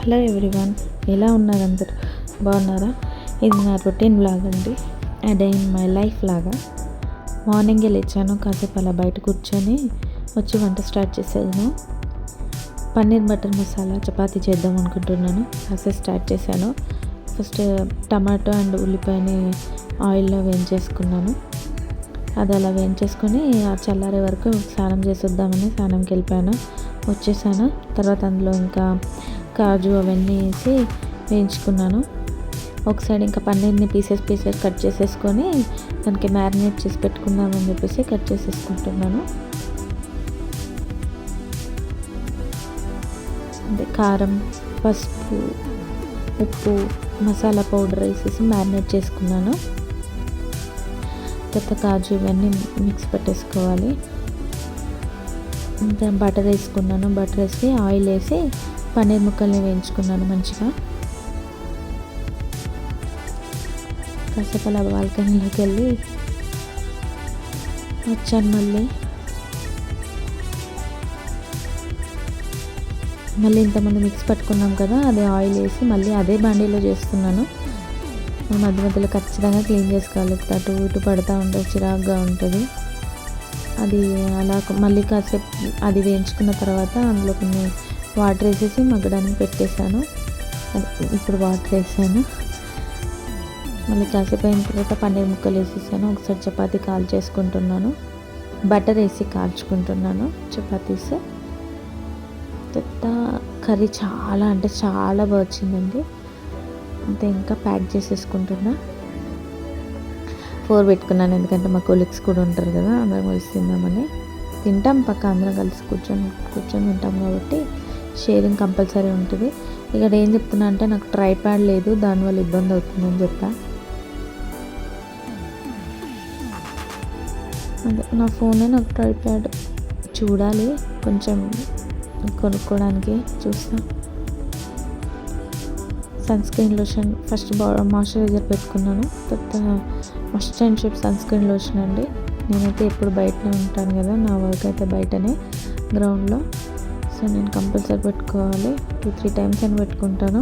Hello everyone, ఎలా ఉన్నారు అందరు? బాగున్నారా? ఇది నా రొటీన్ వ్లాగ్ అండి. ఆ డే ఇన్ మై లైఫ్ లాగా. మార్నింగే లేచాను, కాసేపు అలా బయట కూర్చొని వచ్చి వంట స్టార్ట్ చేసాను. పన్నీర్ బటర్ మసాలా చపాతీ చేద్దాం అనుకుంటున్నాను. కాసేపు స్టార్ట్ చేశాను. ఫస్ట్ టమాటో అండ్ ఉల్లిపాయని ఆయిల్లో వేయించేసుకున్నాను. అది అలా వేయించేసుకొని ఆ చల్లారే వరకు స్నానం చేసి వద్దామని స్నానంకి వెళ్ళిపోయాను. వచ్చేసాను. తర్వాత అందులో ఇంకా కాజు అవన్నీ వేసి వేయించుకున్నాను. ఒక సైడ్ ఇంకా పన్నీర్ని పీసెస్ కట్ చేసేసుకొని దానికి మ్యారినేట్ చేసి పెట్టుకుందామని చెప్పేసి కట్ చేసేసుకుంటున్నాను. అంటే కారం, పసుపు, ఉప్పు, మసాలా పౌడర్ వేసేసి మ్యారినేట్ చేసుకున్నాను. తర్వాత కాజు ఇవన్నీ మిక్స్ పెట్టేసుకోవాలి. బటర్ వేసుకున్నాను. బటర్ వేసి ఆయిల్ వేసి పన్నీర్ ముక్కల్ని వేయించుకున్నాను మంచిగా. కాసేపు అలా బాల్కనీలోకి వెళ్ళి వచ్చాను. మళ్ళీ ఇంతమంది మిక్స్ పట్టుకున్నాం కదా, అది ఆయిల్ వేసి మళ్ళీ అదే బండిలో చేస్తున్నాను. మధ్య మధ్యలో ఖచ్చితంగా క్లీన్ చేసుకోవాలి, అటు ఇటు పడుతూ ఉంటుంది, చిరాకుగా ఉంటుంది. అది అలా మళ్ళీ కాసేపు అది వేయించుకున్న తర్వాత అందులో కొన్ని వాటర్ వేసేసి మగ్గడానికి పెట్టేశాను. ఇప్పుడు వాటర్ వేసాను. మళ్ళీ కాసేపు అయిన తర్వాత పన్నీర్ ముక్కలు వేసేసాను. ఒకసారి చపాతీ కాల్చేసుకుంటున్నాను. బటర్ వేసి కాల్చుకుంటున్నాను చపాతీస్. పెద్ద కర్రీ చాలా అంటే చాలా బాగా వచ్చిందండి. అంతే, ఇంకా ప్యాక్ చేసేసుకుంటున్నా. 4 పెట్టుకున్నాను, ఎందుకంటే మా కొలీగ్స్ కూడా ఉంటారు కదా, అందరం కలిసి తిందామని. తింటాం, పక్క అందరం కలిసి కూర్చొని తింటాం కాబట్టి షేరింగ్ కంపల్సరీ ఉంటుంది. ఇక్కడ ఏం చెప్తున్నా అంటే నాకు ట్రైప్యాడ్ లేదు, దానివల్ల ఇబ్బంది అవుతుందని చెప్పా. అదే నా ఫోనే నాకు ట్రైప్యాడ్. చూడాలి, కొంచెం కొనుక్కోవడానికి చూస్తా. Sunscreen lotion first moisturiser పెట్టుకున్నాను. తర్వాత must and should sunscreen lotion అండి. నేనైతే ఎప్పుడు బయటనే ఉంటాను కదా, నా వర్క్ అయితే బయటనే గ్రౌండ్లో. సో నేను కంపల్సరీ పెట్టుకోవాలి. 2-3 టైమ్స్ అని పెట్టుకుంటాను.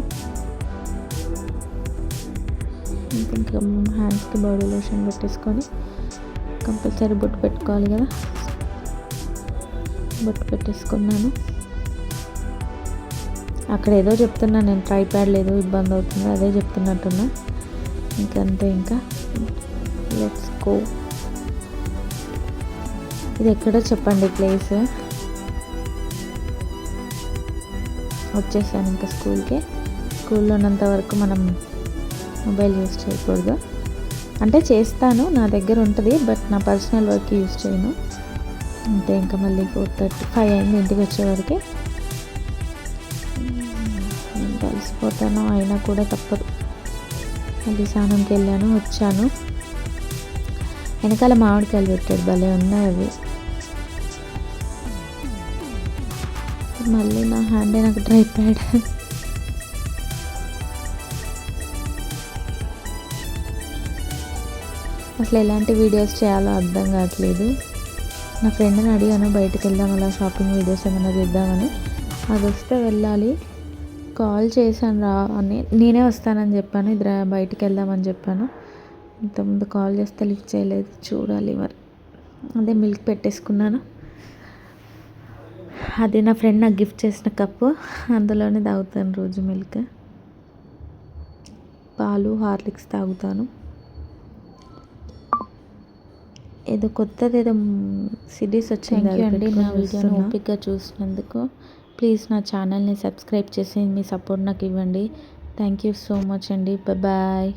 ఇంకా హ్యాండ్స్కి బాడీ లోషన్ పెట్టేసుకొని కంపల్సరీ బొట్టు పెట్టుకోవాలి కదా, బొట్టు పెట్టేసుకున్నాను. అక్కడ ఏదో చెప్తున్నా నేను, ట్రైప్యాడ్ లేదు ఇబ్బంది అవుతుంది అదే చెప్తున్నట్టున్నా. ఇంకంతే, ఇంకా లెట్స్ గో. ఇది ఎక్కడో చెప్పండి ప్లేస్. వచ్చేసాను ఇంకా స్కూల్కి. స్కూల్లో ఉన్నంత వరకు మనం మొబైల్ యూజ్ చేయకూడదు. అంటే చేస్తాను, నా దగ్గర ఉంటుంది, బట్ నా పర్సనల్ వర్క్ యూజ్ చేయను. అంతే, ఇంకా మళ్ళీ 4:35 అయింది ఇంటికి వచ్చేవరకు. నేను కలిసిపోతాను, అయినా కూడా తప్పదు. మళ్ళీ స్నానంకి వెళ్ళాను, వచ్చాను. వెనకాల మామిడికాయలు పెట్టాడు, భలే ఉన్నాయి అవి. మళ్ళీ నా హ్యాండే నాకు ట్రైప్యాడ్. అసలు ఎలాంటి వీడియోస్ చేయాలో అర్థం కావట్లేదు. నా ఫ్రెండ్ని అడిగాను, బయటకు వెళ్దాం అలా షాపింగ్ వీడియోస్ ఏమైనా చేద్దామని. అది వస్తే వెళ్ళాలి. కాల్ చేశాను రా అని, నేనే వస్తానని చెప్పాను, ఇద్దరు బయటికి వెళ్దామని చెప్పాను. ఇంతకుముందు కాల్ చేస్తే లిఫ్ట్ చేయలేదు, చూడాలి మరి. అదే మిల్క్ పెట్టేసుకున్నాను. అది నా ఫ్రెండ్ నాకు గిఫ్ట్ చేసిన కప్పు, అందులోనే తాగుతాను రోజు మిల్క్. పాలు, హార్లిక్స్ తాగుతాను. ఏదో కొత్తది ఏదో సిరీస్ వచ్చింది అండి. నా వీడియోని ఓపికగా చూసినందుకు ప్లీజ్ నా ఛానల్ని సబ్స్క్రైబ్ చేసి మీ సపోర్ట్ నాకు ఇవ్వండి. థ్యాంక్ యూ సో మచ్ అండి. బాయ్.